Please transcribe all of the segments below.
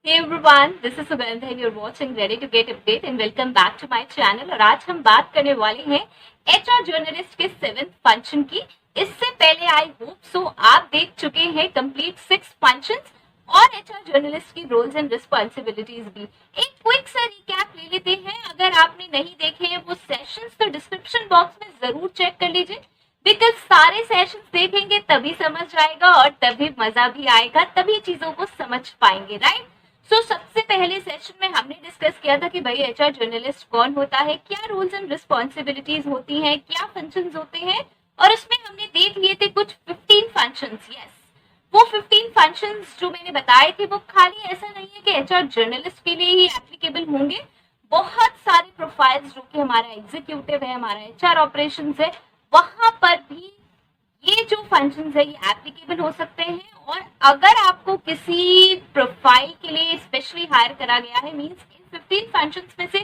Hey everyone, this is Sugandha and you're watching Ready to Get Update and welcome back to my channel। और आज हम बात करने वाले हैं एचआर जर्नलिस्ट के 7th फंक्शन की। इससे पहले आई होप सो आप देख चुके हैं कंप्लीट 6 फंक्शंस और एचआर जर्नलिस्ट की रोल्स एंड रिस्पॉन्सिबिलिटीज भी। एक क्विक सा रिकैप ले लेते हैं। अगर आपने नहीं देखे हैं वो सेशंस तो डिस्क्रिप्शन बॉक्स में जरूर चेक कर लीजिए, बिकॉज सारे सेशंस देखेंगे तभी समझ आएगा और तभी मजा भी आएगा, तभी चीजों को समझ पाएंगे, राइट। सबसे पहले सेशन में हमने डिस्कस किया था कि भाई एचआर जर्नलिस्ट कौन होता है, क्या रोल्स एंड रिस्पॉन्सिबिलिटीज होती हैं, क्या फंक्शंस होते हैं, और उसमें हमने देख लिए थे कुछ 15 फंक्शंस। यस, वो 15 फंक्शंस जो मैंने बताए थे वो खाली ऐसा नहीं है कि एचआर जर्नलिस्ट के लिए ही एप्लीकेबल होंगे। बहुत सारे प्रोफाइल्स जो कि हमारा एग्जीक्यूटिव है, हमारा एचआर ऑपरेशंस है, वहां पर भी ये जो फंक्शंस है ये एप्लीकेबल हो सकते हैं। और अगर आपको किसी प्रोफाइल के लिए स्पेशली हायर करा गया है, मींस इन 15 फंक्शंस में से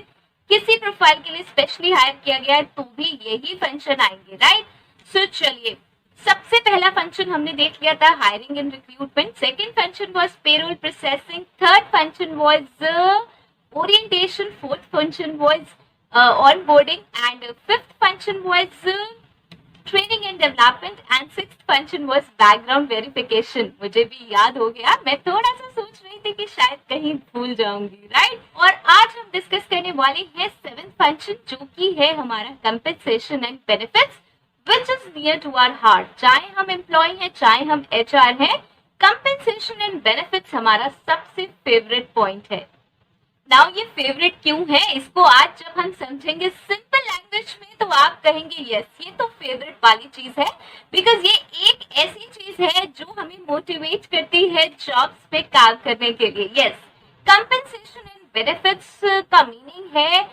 किसी प्रोफाइल के लिए स्पेशली हायर किया गया है, तो भी यही फंक्शन आएंगे, राइट। चलिए, सबसे पहला फंक्शन हमने देख लिया था hiring and recruitment. Second function was payroll processing. Third function was orientation. Fourth function was onboarding and fifth function was training and development and sixth function was background verification. मुझे भी याद हो गया, मैं थोड़ा सा सोच रही थी कि शायद कहीं भूल जाऊंगी, राइट। और आज हम डिस्कस करने वाले हैं 7th फंक्शन जो कि है हमारा compensation and benefits, which is near to our heart. चाहे हम एम्प्लॉय हैं, चाहे हम एचआर हैं, कंपेंसेशन एंड बेनिफिट्स हमारा सबसे फेवरेट पॉइंट है। नाउ ये फेवरेट क्यों है, इसको आज जब हम समझेंगे सिंपल लैंग्वेज में तो आप कहेंगे यस ये तो फेवरेट वाली चीज है, बिकॉज ये एक ऐसी चीज है जो हमें मोटिवेट करती है जॉब्स पे काम करने के लिए। यस, कंपेंसेशन एंड बेनिफिट्स का मीनिंग है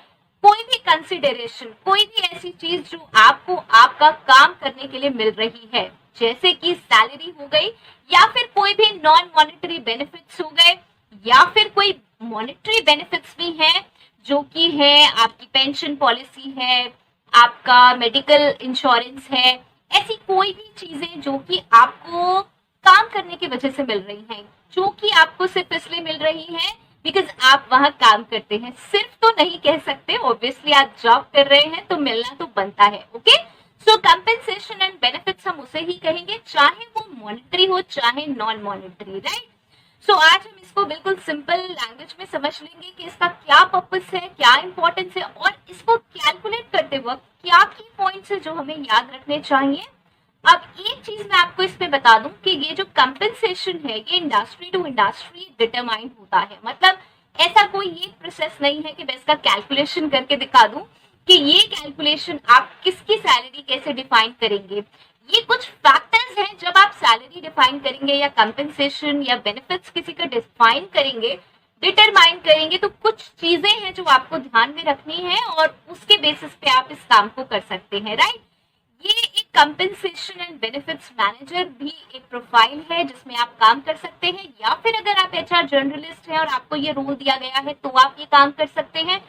कोई भी कंसिडरेशन, कोई भी ऐसी चीज जो आपको आपका काम करने के लिए मिल रही है, जैसे कि सैलरी हो गई, या फिर कोई भी नॉन मॉनेटरी बेनिफिट्स हो गए, या फिर कोई मॉनेटरी बेनिफिट्स भी हैं जो कि है आपकी पेंशन पॉलिसी है, आपका मेडिकल इंश्योरेंस है। ऐसी कोई भी चीजें जो कि आपको काम करने की वजह से मिल रही हैं, जो कि आपको सिर्फ इसलिए मिल रही है बिकॉज आप वहां काम करते हैं। सिर्फ तो नहीं कह सकते, ऑब्वियसली आप जॉब कर रहे हैं तो मिलना तो बनता है। Okay, so compensation and benefits हम उसे ही कहेंगे, चाहे वो मॉनेटरी हो चाहे नॉन मॉनेटरी, राइट। आज हम इसको बिल्कुल सिंपल लैंग्वेज में समझ लेंगे कि इसका क्या पर्पस है, क्या इंपॉर्टेंस है, और इसको कैलकुलेट करते वक्त क्या की पॉइंट्स है जो हमें याद रखने चाहिए। अब एक चीज मैं आपको इसमें बता दूं कि ये जो कंपेंसेशन है ये इंडस्ट्री टू इंडस्ट्री डिटरमाइंड होता है। मतलब ऐसा कोई ये प्रोसेस नहीं है कि मैं इसका कैलकुलेशन करके दिखा दूं कि ये कैलकुलेशन आप किसकी सैलरी कैसे डिफाइन करेंगे। ये कुछ फैक्टर्स हैं, जब आप सैलरी डिफाइन करेंगे या कंपेंसेशन या बेनिफिट्स किसी का डिफाइन करेंगे, डिटरमाइन करेंगे, तो कुछ चीजें हैं जो आपको ध्यान में रखनी है और उसके बेसिस पे आप इस काम को कर सकते हैं, राइट। ये एक कंपेंसेशन एंड बेनिफिट्स मैनेजर भी एक प्रोफाइल है जिसमें आप काम कर सकते हैं, या फिर अगर आप एचआर जर्नलिस्ट हैं और आपको ये रोल दिया गया है तो आप ये काम कर सकते हैं,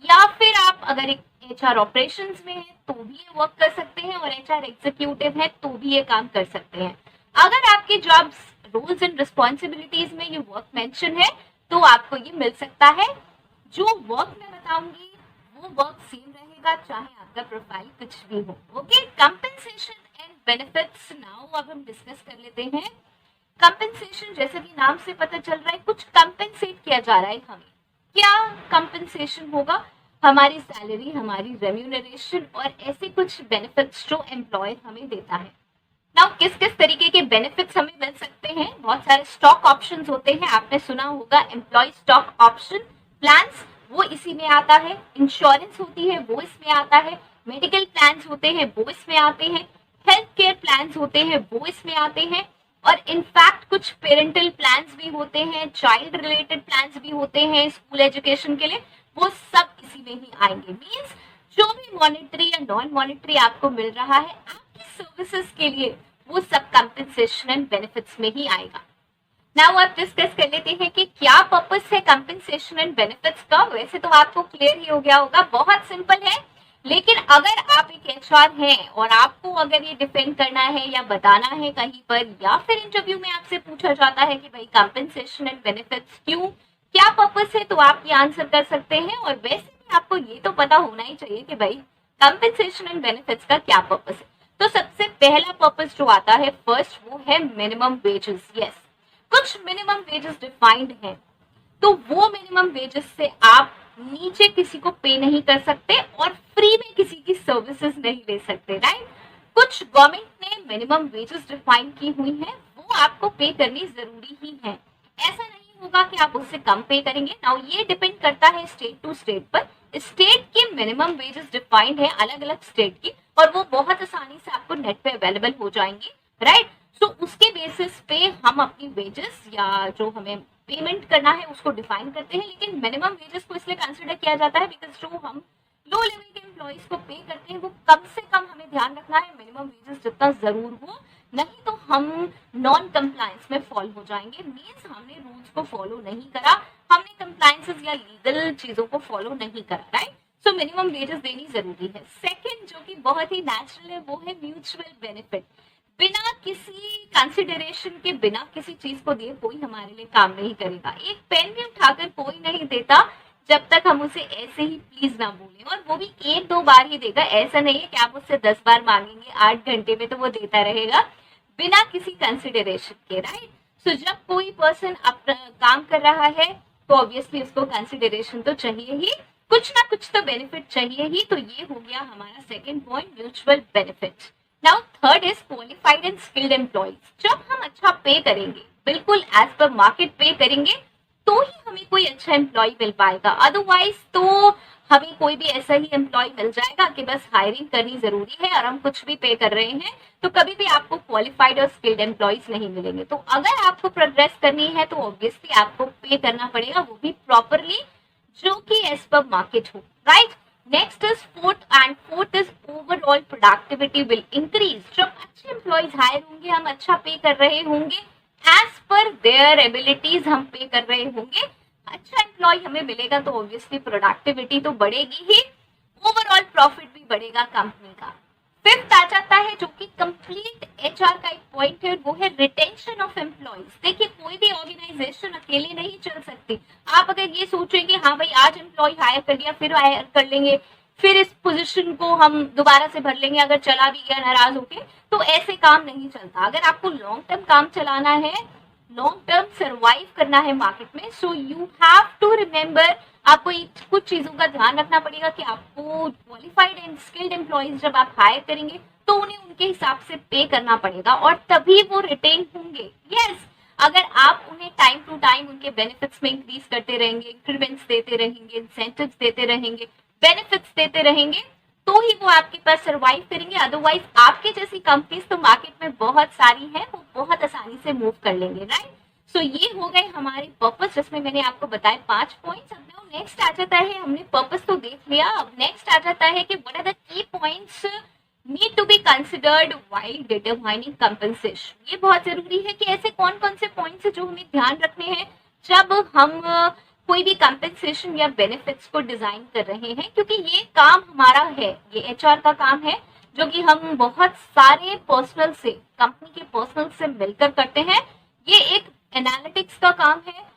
या फिर आप अगर एक एचआर ऑपरेशंस में है तो भी ये वर्क कर सकते हैं, और एचआर एग्जीक्यूटिव है तो भी ये काम कर सकते हैं। अगर आपके जॉब्स रोल्स एंड रिस्पॉन्सिबिलिटीज में ये वर्क मेंशन है तो आपको ये मिल सकता है। जो वर्क मैं बताऊंगी वो वर्क सेम रहेगा चाहे आपका प्रोफाइल कुछ भी हो। Okay, compensation and benefits now अब हम डिस्कस कर लेते हैं। कंपेंसेशन जैसे कि नाम से पता चल रहा है, कुछ कंपेंसेट किया जा रहा है हमें। क्या कंपेंसेशन होगा? हमारी सैलरी, हमारी रेम्यूनरेशन और ऐसे कुछ बेनिफिट्स जो एम्प्लॉयर हमें देता है। नाउ किस किस तरीके के बेनिफिट्स हमें मिल सकते हैं? बहुत सारे स्टॉक ऑप्शंस होते हैं, आपने सुना होगा एम्प्लॉय स्टॉक ऑप्शन प्लान्स, वो इसी में आता है। इंश्योरेंस होती है वो इसमें आता है। मेडिकल प्लान्स होते हैं वो इसमें आते हैं। हेल्थ केयर प्लान्स होते हैं वो इसमें आते हैं। और इनफैक्ट कुछ पेरेंटल प्लान्स भी होते हैं, चाइल्ड रिलेटेड प्लान्स भी होते हैं स्कूल एजुकेशन के लिए, वो सब इसी में ही आएंगे। मींस जो भी मॉनेटरी या नॉन मॉनेटरी आपको मिल रहा है आपकी सर्विसेज के लिए, वो सब कंपेंसेशन एंड बेनिफिट्स में ही आएगा। नाउ आप डिस्कस कर लेते हैं कि क्या पर्पस है कंपेंसेशन एंड बेनिफिट्स का। वैसे तो आपको क्लियर ही हो गया होगा, बहुत सिंपल है, लेकिन अगर आप एक एचआर हैं और आपको अगर ये डिफेंड करना है या बताना है कहीं पर, या फिर इंटरव्यू में आपसे पूछा जाता है कि भाई कंपेंसेशन एंड बेनिफिट्स क्यों क्या पर्पस है, तो आप ये आंसर कर सकते हैं। और वैसे भी आपको ये तो पता होना ही चाहिए कि भाई कंपेंसेशन एंड बेनिफिट्स का क्या पर्पस है। तो सबसे पहला पर्पस जो आता है फर्स्ट, वो है मिनिमम वेजेस। यस, कुछ मिनिमम वेजेस डिफाइंड है, तो वो मिनिमम वेजेस से आप नीचे किसी को पे नहीं कर सकते और फ्री में किसी की सर्विसेज नहीं ले सकते, राइट। कुछ गवर्नमेंट ने मिनिमम वेजेस डिफाइन की हुई है, वो आपको पे करनी जरूरी ही है। ऐसा नहीं होगा कि आप उससे कम पे करेंगे। नाउ ये डिपेंड करता है स्टेट टू स्टेट पर। स्टेट की मिनिमम वेजेस डिफाइंड है अलग अलग स्टेट की, और वो बहुत आसानी से आपको नेट पे अवेलेबल हो जाएंगी, राइट। सो उसके बेसिस पे हम अपनी वेजेस या जो हमें पेमेंट करना है उसको डिफाइन करते हैं। लेकिन मिनिमम वेजेस को इसलिए कंसिडर किया जाता है बिकॉज जो हम लो लेवल के एम्प्लॉइज को पे करते हैं वो कम से कम हमें ध्यान रखना है मिनिमम वेजेस जितना जरूर हो, नहीं तो हम नॉन कंप्लायंस में फॉल हो जाएंगे। मींस हमने रूल्स को फॉलो नहीं करा, हमने कंप्लायंसेस या लीगल चीजों को फॉलो नहीं करा, राइट। सो मिनिमम वेजेस देनी जरूरी है। सेकंड जो कि बहुत ही नेचुरल है वो है म्यूचुअल बेनिफिट। बिना किसी कंसिडरेशन के, बिना किसी चीज को दिए कोई हमारे लिए काम नहीं करेगा। एक पेन भी उठाकर कोई नहीं देता जब तक हम उसे ऐसे ही प्लीज ना बोले, और वो भी एक दो बार ही देगा। ऐसा नहीं है कि आप उससे 10 बार मांगेंगे 8 घंटे में तो वो देता रहेगा बिना किसी कंसिडरेशन के, राइट। सो जब कोई पर्सन अपना काम कर रहा है तो ऑब्वियसली उसको कंसिडरेशन तो चाहिए ही, कुछ ना कुछ तो बेनिफिट चाहिए ही। तो ये हो गया हमारा second point, mutual benefit. Now third is qualified and skilled employees. जब हम अच्छा पे करेंगे, बिल्कुल एज पर मार्केट पे करेंगे, तो ही हमें कोई अच्छा एम्प्लॉय मिल पाएगा। अदरवाइज तो हमें कोई भी ऐसा ही एम्प्लॉय मिल जाएगा कि बस हायरिंग करनी जरूरी है और हम कुछ भी पे कर रहे हैं, तो कभी भी आपको क्वालिफाइड और स्किल्ड एम्प्लॉयज नहीं मिलेंगे। तो अगर आपको प्रोग्रेस करनी है तो ऑब्वियसली आपको पे करना पड़ेगा, वो भी प्रॉपरली, जो कि एज पर मार्केट हो, right. Next is fourth is overall productivity will increase. जब अच्छे एम्प्लॉयज हायर होंगे, हम अच्छा पे कर रहे होंगे, एज पर देयर एबिलिटीज हम पे कर रहे होंगे, अच्छा एम्प्लॉय हमें मिलेगा, तो ऑब्वियसली प्रोडक्टिविटी तो बढ़ेगी ही, ओवरऑल प्रॉफिट भी बढ़ेगा कंपनी का। फिफ्थ आ जाता है जो कि कंप्लीट एचआर का एक पॉइंट है, वो है रिटेंशन ऑफ एम्प्लॉयज। देखिए कोई भी ऑर्गेनाइजेशन अकेले नहीं चल सकती। आप अगर ये सोचेंगे हाँ भाई आज एम्प्लॉय हायर कर लिया फिर हायर कर लेंगे, फिर इस पोजीशन को हम दोबारा से भर लेंगे अगर चला भी गया नाराज होके, तो ऐसे काम नहीं चलता। अगर आपको लॉन्ग टर्म काम चलाना है, लॉन्ग टर्म सरवाइव करना है मार्केट में, so you have to remember, आपको कुछ चीजों का ध्यान रखना पड़ेगा कि आपको क्वालिफाइड एंड स्किल्ड एम्प्लॉइज जब आप हायर करेंगे तो उन्हें उनके हिसाब से पे करना पड़ेगा और तभी वो रिटेन होंगे। यस, अगर आप उन्हें टाइम टू टाइम उनके बेनिफिट्स में इंक्रीज करते रहेंगे, इंक्रीमेंट्स देते रहेंगे, इंसेंटिव्स देते रहेंगे, बेनिफिट्स देते रहेंगे, तो ही वो आपके पास सरवाइव करेंगे। अदरवाइज आपके जैसी कंपनीज तो मार्केट में बहुत सारी हैं, वो बहुत आसानी से मूव कर लेंगे, राइट। सो ये हो गए हमारे पर्पस, जिसमें मैंने आपको बताए 5 पॉइंट्स। अब नेक्स्ट आ जाता है, हमने पर्पस तो देख लिया, अब नेक्स्ट आ जाता है कि what are the key points need to be considered while determining compensation. ये बहुत जरूरी है कि ऐसे कौन कौन से पॉइंट्स है जो हमें ध्यान रखने हैं जब हम कोई भी कंपनसेशन या बेनिफिट्स को डिजाइन कर रहे हैं, क्योंकि ये काम हमारा है, ये एचआर का काम है जो कि हम बहुत सारे पर्सनल से, कंपनी के पर्सनल से मिलकर करते हैं। ये एक एनालिटिक्स का काम है।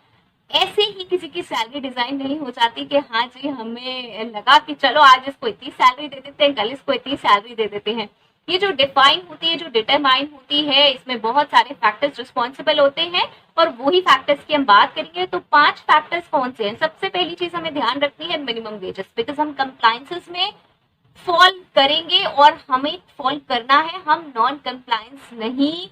ऐसे ही किसी की सैलरी डिजाइन नहीं हो जाती कि हाँ जी हमें लगा कि चलो आज इसको इतनी सैलरी दे देते हैं, कल इसको इतनी सैलरी दे देते हैं। ये जो डिफाइन होती है, जो डिटरमाइन होती है, इसमें बहुत सारे फैक्टर्स रिस्पॉन्सिबल होते हैं और वही फैक्टर्स की हम बात करेंगे। तो 5 फैक्टर्स कौन से हैं? सबसे पहली चीज हमें ध्यान रखनी है मिनिमम वेजेस, बिकॉज हम कंप्लायंसेस में फॉल करेंगे और हमें फॉल करना है, हम नॉन कंप्लायंस नहीं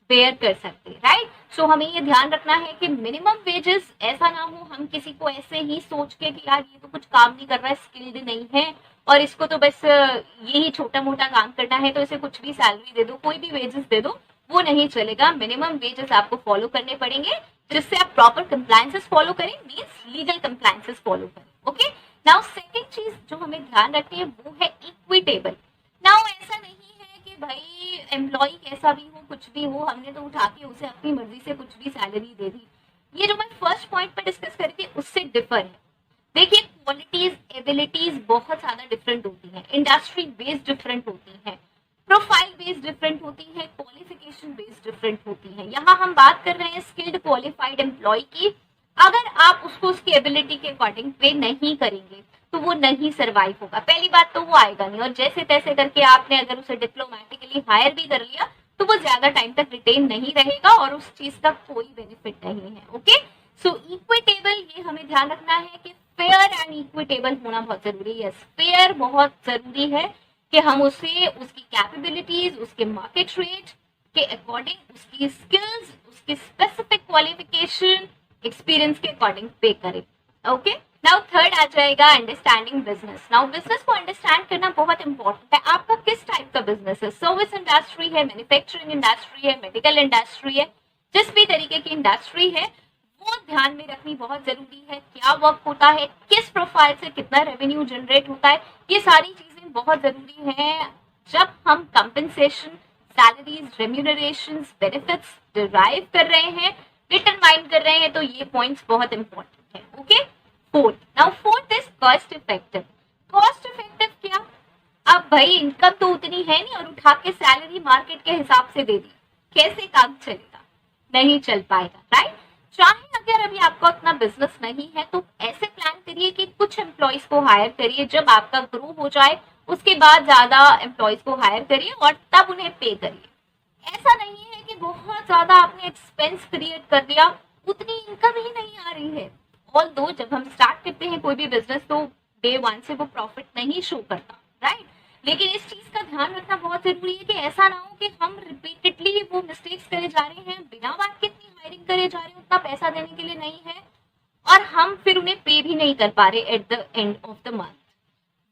बेयर कर सकते, राइट। सो हमें ये ध्यान रखना है कि मिनिमम वेजेस, ऐसा ना हो हम किसी को ऐसे ही सोच के कि यार ये तो कुछ काम नहीं कर रहा है, स्किल्ड नहीं है और इसको तो बस यही छोटा मोटा काम करना है तो इसे कुछ भी सैलरी दे दो, कोई भी वेजेस दे दो, वो नहीं चलेगा। मिनिमम वेजेस आपको फॉलो करने पड़ेंगे जिससे आप प्रॉपर कंप्लायंसेस फॉलो करें, मींस लीगल कंप्लायंसेस फॉलो करें। ओके, नाउ सेकंड चीज जो हमें ध्यान रखनी है वो है इक्विटेबल। नाउ ऐसा नहीं है कि भाई एम्प्लॉय कैसा भी हो, कुछ भी हो, हमने तो उठा के उसे अपनी मर्जी से कुछ भी सैलरी दे दी। ये जो मैं फर्स्ट पॉइंट पे डिस्कस करी थी उससे डिफर है। देखिए क्वालिटीज, एबिलिटीज बहुत ज्यादा डिफरेंट होती हैं, इंडस्ट्री बेस्ड डिफरेंट होती हैं, प्रोफाइल बेस्ड डिफरेंट होती है, क्वालिफिकेशन बेस्ड डिफरेंट होती है। यहाँ हम बात कर रहे हैं स्किल्ड क्वालिफाइड एम्प्लॉय की। अगर आप उसको उसकी एबिलिटी के अकॉर्डिंग पे नहीं करेंगे तो वो नहीं सरवाइव होगा। पहली बात तो वो आएगा नहीं, और जैसे तैसे करके आपने अगर उसे डिप्लोमेटिकली हायर भी कर लिया तो वो ज्यादा टाइम तक रिटेन नहीं रहेगा और उस चीज का कोई बेनिफिट नहीं है। ओके, सो इक्विटेबल, ये हमें ध्यान रखना है कि फेयर एंड इक्विटेबल होना बहुत जरूरी है। फेयर बहुत जरूरी है कि हम उसे उसकी कैपेबिलिटीज, उसके मार्केट रेट के अकॉर्डिंग, उसकी स्किल्स, उसकी स्पेसिफिक क्वालिफिकेशन, एक्सपीरियंस के अकॉर्डिंग पे करें। ओके, नाउ थर्ड आ जाएगा अंडरस्टैंडिंग बिजनेस। नाउ बिजनेस को अंडरस्टैंड करना बहुत इंपॉर्टेंट है। आपका किस टाइप का बिजनेस है, सर्विस इंडस्ट्री है, मैन्युफैक्चरिंग इंडस्ट्री है, मेडिकल इंडस्ट्री है, जिस भी तरीके की इंडस्ट्री है वो ध्यान में रखनी बहुत जरूरी है। क्या वर्क होता है, किस प्रोफाइल से कितना रेवेन्यू जनरेट होता है, ये सारी चीजें बहुत जरूरी हैं। जब हम compensation, salaries, remuneration, benefits derive कर रहे हैं, डिटरमाइन कर रहे हैं, तो ये पॉइंट्स बहुत इंपॉर्टेंट है। Okay, fourth, now fourth is cost effective. Cost effective क्या, अब भाई इनकम तो उतनी है नहीं और उठा के सैलरी मार्केट के हिसाब से दे दी, कैसे काम चलेगा, नहीं चल पाएगा, राइट। चाहे अगर अभी आपका उतना बिजनेस नहीं है तो ऐसे प्लान करिए कि कुछ एम्प्लॉयज को हायर करिए, जब आपका ग्रो हो जाए उसके बाद ज्यादा एम्प्लॉयज को हायर करिए और तब उन्हें पे करिए। ऐसा नहीं है कि बहुत ज्यादा आपने एक्सपेंस क्रिएट कर दिया, उतनी इनकम ही नहीं आ रही है। ऑल्दो जब हम स्टार्ट करते हैं कोई भी बिजनेस तो डे वन से वो प्रॉफिट नहीं शो करता, राइट। लेकिन इस चीज का ध्यान रखना बहुत जरूरी है कि ऐसा ना हो कि हम रिपीटेडली वो मिस्टेक्स करे जा रहे हैं, बिना बात के इतनी हायरिंग करे जा रहे हैं, उतना पैसा देने के लिए नहीं है और हम फिर उन्हें पे भी नहीं कर पा रहे at the end of the month.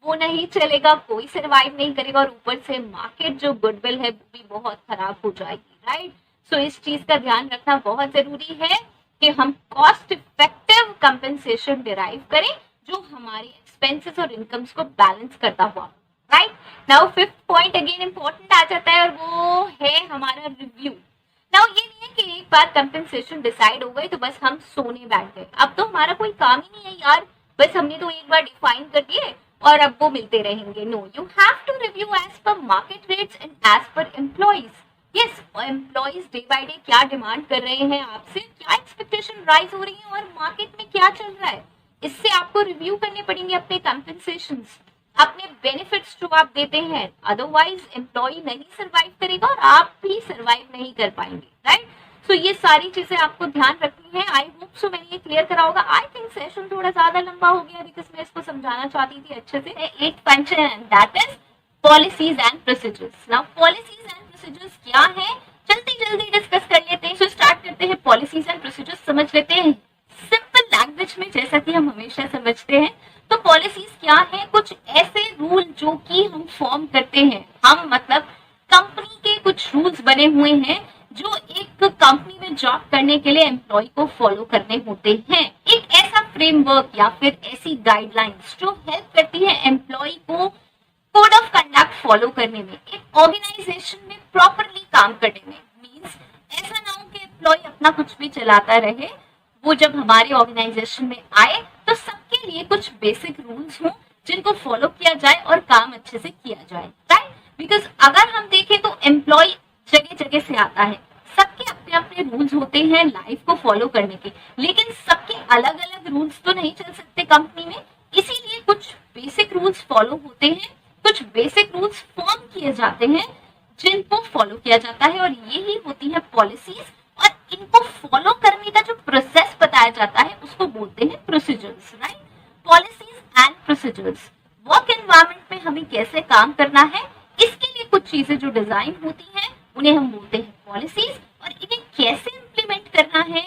वो नहीं चलेगा, कोई सर्वाइव नहीं करेगा और ऊपर से मार्केट जो गुडविल है वो भी बहुत खराब हो जाएगी, राइट। सो इस चीज का ध्यान रखना बहुत जरूरी है कि हम कॉस्ट इफेक्टिव कंपेंसेशन डिराइव करें जो हमारी एक्सपेंसेस और इनकम्स को बैलेंस करता हुआ, right. Now fifth point again important आ जाता है और वो है हमारा रिव्यू। नाउ ये नहीं है कि एक बार कंपेंसेशन डिसाइड हो गई तो बस हम सोने बैठ गए, अब तो हमारा कोई काम ही नहीं है यार, बस हमने तो एक बार डिफाइन कर दिए और अब वो मिलते रहेंगे। No, you have to review as per market rates and as per employees. Yes, employees day by day क्या डिमांड कर रहे हैं आपसे, क्या एक्सपेक्टेशन राइज हो रही है और मार्केट में क्या चल रहा है, इससे आपको रिव्यू करने पड़ेंगे अपने कंपेंसेशंस, अपने बेनिफिट्स जो आप देते हैं। अदरवाइज एम्प्लॉय नहीं सर्वाइव करेगा और आप भी सर्वाइव नहीं कर पाएंगे, राइट। सो ये सारी चीजें आपको ध्यान रखनी है। आई होप सो मैंने ये क्लियर करा होगा। आई थिंक सेशन थोड़ा ज्यादा लंबा हो गया बिकॉज मैं इसको समझाना चाहती थी अच्छे से। Eight function and that is policies and procedures. Now policies and procedures क्या है, जल्दी जल्दी डिस्कस कर लेते हैं। सो स्टार्ट करते हैं, पॉलिसीज एंड प्रोसीजर्स समझ लेते हैं सिंपल लैंग्वेज में जैसा कि हम हमेशा समझते हैं। तो पॉलिसीज क्या है, कुछ ऐसे रूल जो कि हम फॉर्म करते हैं, हम मतलब कंपनी के कुछ रूल्स बने हुए हैं जो एक कंपनी में जॉब करने के लिए एम्प्लॉय को फॉलो करने होते हैं। एक ऐसा फ्रेमवर्क या फिर ऐसी गाइडलाइंस जो हेल्प करती है एम्प्लॉय को कोड ऑफ कंडक्ट फॉलो करने में, एक ऑर्गेनाइजेशन में प्रॉपरली काम करने में। मींस ऐसा ना हो कि एम्प्लॉय अपना कुछ भी चलाता रहे, वो जब हमारे ऑर्गेनाइजेशन में आए तो सबके लिए कुछ बेसिक रूल्स हों जिनको फॉलो किया जाए और काम अच्छे से किया जाए, राइट। बिकॉज अगर हम देखें तो एम्प्लॉय जगह जगह से आता है, सबके अपने अपने रूल्स होते हैं लाइफ को फॉलो करने के, लेकिन सबके अलग अलग रूल्स तो नहीं चल सकते कंपनी में। इसीलिए कुछ बेसिक रूल्स फॉलो होते हैं, कुछ बेसिक रूल्स फॉर्म किए जाते हैं जिनको फॉलो किया जाता है और यही होती है पॉलिसीज। और इनको फॉलो करने का जो प्रोसेस बताया जाता है उसको बोलते हैं procedures, right. Policies and procedures, work environment में हमें कैसे काम करना है, इसके लिए कुछ चीजें जो डिजाइन होती हैं उन्हें हम बोलते हैं पॉलिसीज, और इन्हें कैसे इम्प्लीमेंट करना है,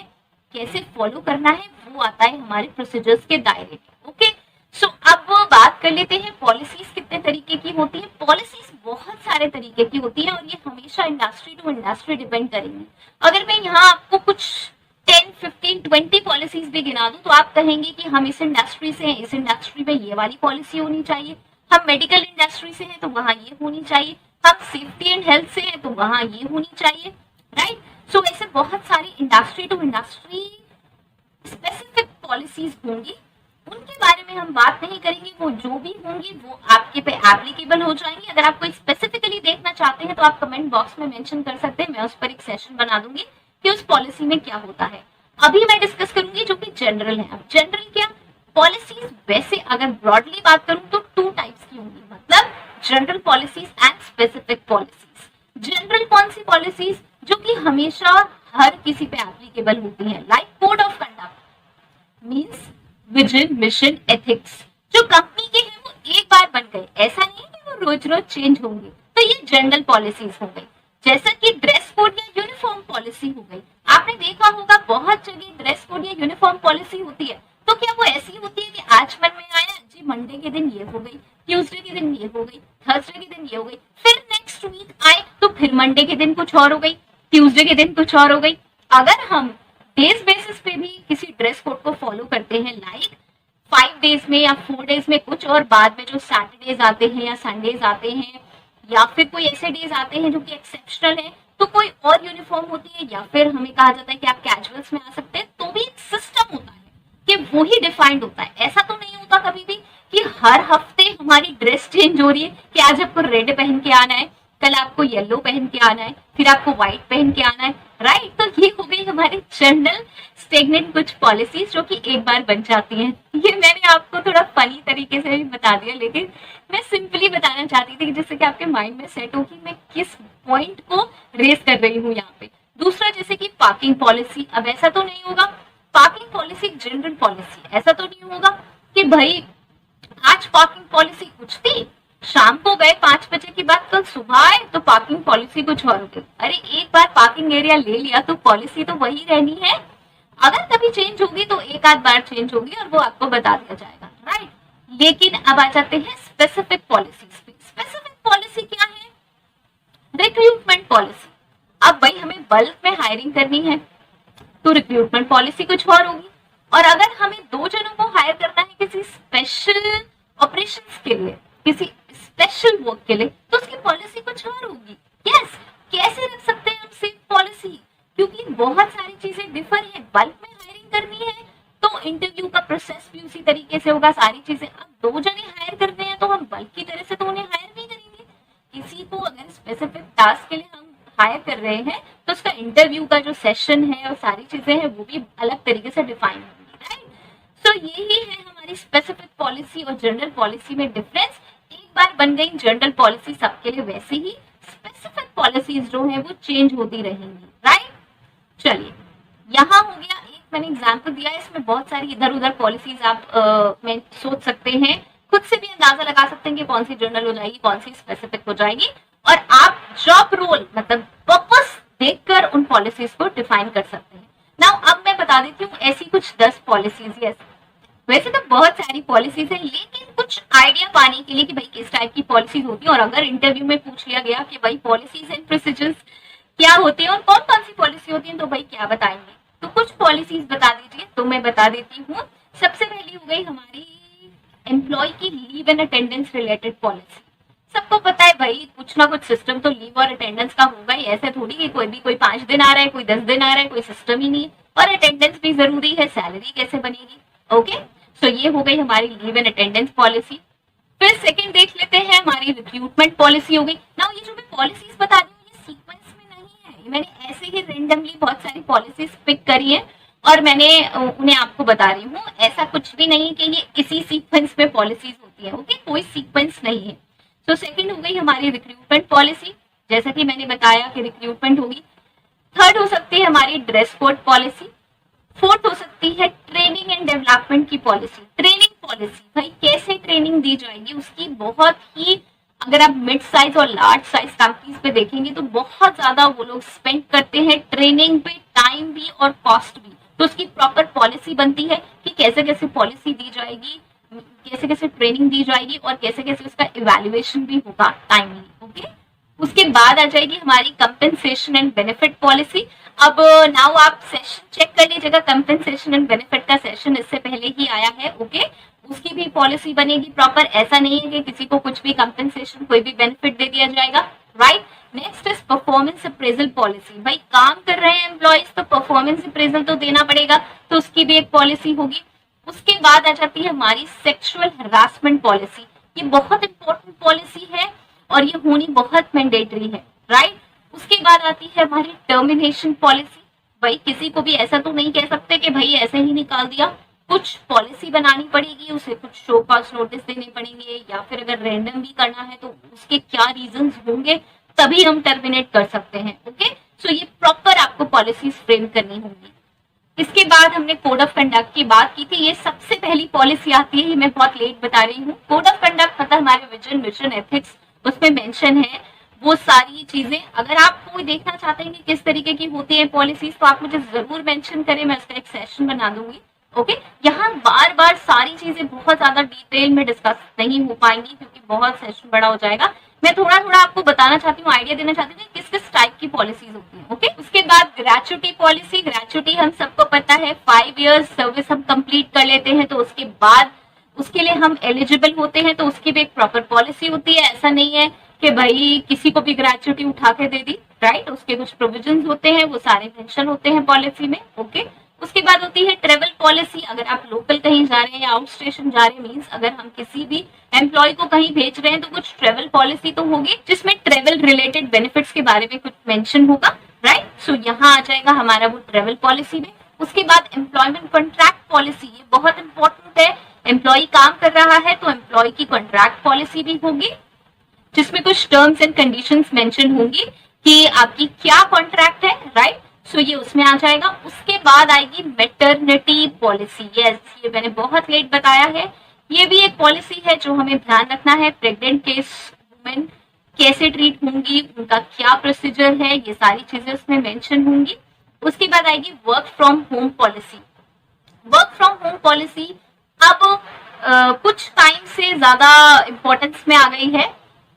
कैसे फॉलो करना है, वो आता है हमारे प्रोसीजर्स के दायरे में। ओके, सो अब बात कर लेते हैं पॉलिसीज कितने तरीके की होती है। पॉलिसीज बहुत सारे तरीके की होती है और ये हमेशा इंडस्ट्री टू इंडस्ट्री डिपेंड करेंगे। अगर मैं यहाँ आपको कुछ 10, 15, 20 पॉलिसीज भी गिना दूं तो आप कहेंगे कि हम इस इंडस्ट्री से हैं, इस इंडस्ट्री में ये वाली पॉलिसी होनी चाहिए, हम मेडिकल इंडस्ट्री से हैं तो वहाँ ये होनी चाहिए, हम सेफ्टी एंड हेल्थ से हैं तो वहाँ ये होनी चाहिए, राइट। सो ऐसे बहुत सारी industry to industry specific policies होंगी, उनके बारे में हम बात नहीं करेंगे। वो जो भी होंगी वो आपके पे एप्लीकेबल हो जाएंगी। अगर आप कोई स्पेसिफिकली देखना चाहते हैं तो आप कमेंट बॉक्स में मेंशन कर सकते हैं, मैं उस पर एक सेशन बना दूंगी कि उस पॉलिसी में क्या होता है। अभी मैं डिस्कस करूंगी जो कि जनरल है। अब जनरल क्या, पॉलिसीज वैसे अगर ब्रॉडली बात करूं तो 2 टाइप्स की होंगी, मतलब general policies and specific policies. General कौन सी पॉलिसीज, जो कि हमेशा हर किसी पे एप्लीकेबल होती है, like code of conduct means vision, mission, ethics, जो कंपनी के हैं वो एक बार बन गए, ऐसा नहीं है कि वो रोज रोज चेंज होंगे, तो ये जनरल पॉलिसीज हो गई। जैसा कि ड्रेस कोड या यूनिफॉर्म पॉलिसी हो गई, आपने देखा होगा बहुत जगह ड्रेस कोड या यूनिफॉर्म पॉलिसी होती है, तो क्या वो ऐसी होती है कि आज मन में आया जी मंडे के दिन ये हो गई, ट्यूसडे के दिन ये हो गई, थर्सडे के दिन ये हो गई, फिर नेक्स्ट वीक आए तो फिर मंडे के दिन कुछ और हो गई, ट्यूसडे के दिन कुछ और हो गई। अगर हम डेज बेसिस पे भी किसी ड्रेस कोड को फॉलो करते हैं, लाइक 5 डेज में या 4 डेज में कुछ, और बाद में जो सैटरडेज आते हैं या संडेज आते हैं या फिर कोई ऐसे डेज आते हैं जो कि एक्सेप्शनल है, तो कोई और यूनिफॉर्म होती है, या फिर हमें कहा जाता है कि आप कैजुअल्स में आ सकते हैं, तो भी एक सिस्टम होता है कि वो ही डिफाइंड होता है। ऐसा तो नहीं होता कभी भी कि हर हफ्ते हमारी ड्रेस चेंज हो रही है कि आज आपको रेड पहन के आना है, कल आपको येलो पहन के आना है, फिर आपको व्हाइट पहन के आना है, राइट। तो ये हो गई हमारे जनरल स्टेगनेंट कुछ पॉलिसीज जो कि एक बार बन जाती हैं। ये मैंने आपको थोड़ा फनी तरीके से भी बता दिया, लेकिन मैं सिंपली बताना चाहती थी जिससे कि आपके माइंड में सेट हो कि मैं किस पॉइंट को रेस कर रही हूँ यहाँ पे। दूसरा जैसे कि पार्किंग पॉलिसी, अब ऐसा तो नहीं होगा पार्किंग पॉलिसी जनरल पॉलिसी, ऐसा तो नहीं होगा कि भाई आज पार्किंग पॉलिसी कुछ थी, शाम को गए 5 बजे की बात, कल सुबह आए तो पार्किंग पॉलिसी कुछ और होगी। अरे एक बार पार्किंग एरिया ले लिया तो पॉलिसी तो वही रहनी है, अगर कभी चेंज होगी तो एक आध बार चेंज होगी और वो आपको बता दिया जाएगा, राइट। लेकिन अब आ जाते हैं स्पेसिफिक पॉलिसीज पे। स्पेसिफिक पॉलिसी क्या है, रिक्रूटमेंट पॉलिसी। अब भाई हमें बल्क में हायरिंग करनी है तो रिक्रूटमेंट पॉलिसी कुछ और होगी, और अगर हमें 2 जनों को हायर करना है किसी स्पेशल ऑपरेशंस के लिए, किसी स्पेशल वर्क के लिए, तो उसकी पॉलिसी कुछ और होगी। यस, कैसे रख सकते हैं हम सेम पॉलिसी, क्योंकि बहुत सारी चीजें डिफर है। बल्क में हायरिंग करनी है तो इंटरव्यू का प्रोसेस भी उसी तरीके से होगा, सारी चीजें। अब 2 जने हायर करने हैं तो हम बल्क की तरह से तो उन्हें हायर नहीं करेंगे। किसी को अगर स्पेसिफिक टास्क के लिए हम हायर कर रहे हैं तो उसका इंटरव्यू का जो सेशन है और सारी चीजें हैं वो भी अलग तरीके से डिफाइन होंगी, राइट। सो यही है हमारी स्पेसिफिक पॉलिसी और जनरल पॉलिसी में डिफरेंस। एक बार बन गई जनरल पॉलिसी सबके लिए, वैसे ही स्पेसिफिक पॉलिसीज जो है वो चेंज होती रहेंगी, राइट। चलिए यहाँ हो गया एक मैंने एग्जाम्पल दिया है, इसमें बहुत सारी इधर उधर पॉलिसीज आप में सोच सकते हैं, खुद से भी अंदाजा लगा सकते हैं कि कौन सी जनरल हो जाएगी कौन सी स्पेसिफिक हो जाएगी, और आप जॉब रोल मतलब पर्पस देखकर उन पॉलिसीज को डिफाइन कर सकते हैं। नाउ अब मैं बता देती हूँ ऐसी कुछ 10 पॉलिसीज। यस, वैसे तो बहुत सारी पॉलिसीज है, लेकिन कुछ आइडिया पाने के लिए कि भाई किस टाइप की पॉलिसीज होती है, और अगर इंटरव्यू में पूछ लिया गया कि भाई पॉलिसीज एंड प्रोसीजर्स क्या होते हैं और कौन कौन सी पॉलिसी होती है, तो भाई क्या बताएंगे, तो कुछ पॉलिसीज बता दीजिए। तो मैं बता देती हूँ। सबसे पहली हो गई हमारी एम्प्लॉय की leave and attendance related policy. सबको पता है भाई कुछ ना कुछ सिस्टम तो लीव और अटेंडेंस का होगा ही, ऐसे थोड़ी कि कोई 5 दिन आ रहा है, कोई 10 दिन आ रहा है, कोई सिस्टम ही नहीं है। और अटेंडेंस भी जरूरी है, सैलरी कैसे बनेगी। ओके, सो ये हो गई हमारी लीव एंड अटेंडेंस पॉलिसी। फिर सेकंड देख लेते हैं हमारी रिक्रूटमेंट पॉलिसी हो गई। नाउ ये जो मैं पॉलिसीज बता रही हूँ ये सीक्वेंस में नहीं है, मैंने ऐसे ही रेंडमली बहुत सारी पॉलिसीज पिक करी है और मैंने उन्हें आपको बता रही हूँ। ऐसा कुछ भी नहीं कि ये इसी सीक्वेंस में पॉलिसीज होती है। ओके, कोई सीक्वेंस नहीं है। तो सेकंड हो गई हमारी रिक्रूटमेंट पॉलिसी, जैसा कि मैंने बताया कि रिक्रूटमेंट होगी। थर्ड हो सकती है हमारी ड्रेस कोड पॉलिसी। फोर्थ हो सकती है ट्रेनिंग एंड डेवलपमेंट की पॉलिसी। ट्रेनिंग पॉलिसी, भाई कैसे ट्रेनिंग दी जाएगी उसकी बहुत ही, अगर आप मिड साइज और लार्ज साइज कंपनीज पे देखेंगे तो बहुत ज्यादा वो लोग स्पेंड करते हैं ट्रेनिंग पे, टाइम भी और कॉस्ट भी। तो उसकी प्रॉपर पॉलिसी बनती है कि कैसे कैसे पॉलिसी दी जाएगी, कैसे कैसे ट्रेनिंग दी जाएगी और कैसे कैसे उसका इवैल्यूएशन भी होगा टाइमली। ओके, उसके बाद आ जाएगी हमारी कंपेंसेशन एंड बेनिफिट पॉलिसी। अब नाउ आप सेशन चेक कर लीजिएगा, कंपेंसेशन एंड बेनिफिट का सेशन इससे पहले ही आया है। ओके, उसकी भी पॉलिसी बनेगी प्रॉपर। ऐसा नहीं है कि किसी को कुछ भी कंपेंसेशन कोई भी बेनिफिट दे दिया जाएगा, right. Next is performance appraisal policy. भाई काम कर रहे हैं एम्प्लॉइज तो परफॉर्मेंस अप्रेजल तो देना पड़ेगा, तो उसकी भी एक पॉलिसी होगी। उसके बाद आ जाती है हमारी सेक्सुअल हरासमेंट पॉलिसी। ये बहुत इंपॉर्टेंट पॉलिसी है और ये होनी बहुत मैंडेटरी है, राइट। उसके बाद आती है हमारी टर्मिनेशन पॉलिसी। भाई किसी को भी ऐसा तो नहीं कह सकते कि भाई ऐसे ही निकाल दिया, कुछ पॉलिसी बनानी पड़ेगी, उसे कुछ शो कॉज नोटिस देने पड़ेंगे, या फिर अगर रैंडम भी करना है तो उसके क्या रीजंस होंगे, तभी हम टर्मिनेट कर सकते हैं। ओके, सो ये प्रॉपर आपको पॉलिसीज फ्रेम करनी होगी। इसके बाद हमने कोड ऑफ कंडक्ट की बात की थी, ये सबसे पहली पॉलिसी आती है, मैं बहुत लेट बता रही हूँ। कोड ऑफ कंडक्ट मतलब हमारे विजन, मिशन, एथिक्स, उसमें मेंशन है वो सारी चीजें। अगर आप कोई देखना चाहते हैं कि किस तरीके की होती है पॉलिसीज, तो आप मुझे जरूर मेंशन करें, मैं उसका एक सेशन बना दूंगी। ओके, यहाँ बार बार सारी चीजें बहुत ज्यादा डिटेल में डिस्कस नहीं हो पाएंगी क्योंकि बहुत सेशन बड़ा हो जाएगा। मैं थोड़ा थोड़ा आपको बताना चाहती हूँ, आइडिया देना चाहती हूँ किस किस टाइप की पॉलिसीज होती है। ओके, उसके बाद ग्रेचुटी पॉलिसी। ग्रेचुटी हम सबको पता है 5 इयर्स सर्विस हम कंप्लीट कर लेते हैं तो उसके बाद उसके लिए हम एलिजिबल होते हैं, तो उसकी भी एक प्रॉपर पॉलिसी होती है। ऐसा नहीं है कि भाई किसी को भी ग्रेचुटी उठा के दे दी, राइट। उसके कुछ प्रोविजंस होते हैं, वो सारे मेंशन होते हैं पॉलिसी में। ओके, उसके बाद होती है ट्रेवल पॉलिसी। अगर आप लोकल कहीं जा रहे हैं या आउट स्टेशन जा रहे हैं, मीन्स अगर हम किसी भी एम्प्लॉय को कहीं भेज रहे हैं तो कुछ ट्रेवल पॉलिसी तो होगी जिसमें ट्रेवल रिलेटेड बेनिफिट्स के बारे में कुछ मेंशन होगा, राइट। सो यहाँ आ जाएगा हमारा वो ट्रेवल पॉलिसी में। उसके बाद एम्प्लॉयमेंट कॉन्ट्रैक्ट पॉलिसी, ये बहुत इंपॉर्टेंट है। एम्प्लॉय काम कर रहा है तो एम्प्लॉय की कॉन्ट्रैक्ट पॉलिसी भी होगी जिसमें कुछ टर्म्स एंड कंडीशंस मेंशन होंगी कि आपकी क्या कॉन्ट्रैक्ट है, राइट। सो ये उसमें आ जाएगा। उसके बाद आएगी मैटरनिटी पॉलिसी। यस, ये मैंने बहुत लेट बताया है, ये भी एक पॉलिसी है जो हमें ध्यान रखना है। प्रेग्नेंट केस वुमेन कैसे ट्रीट होंगी, उनका क्या प्रोसीजर है, ये सारी चीजें उसमें मेंशन होंगी। उसके बाद आएगी work from home policy. Work from home policy अब कुछ टाइम से ज्यादा इम्पोर्टेंस में आ गई है।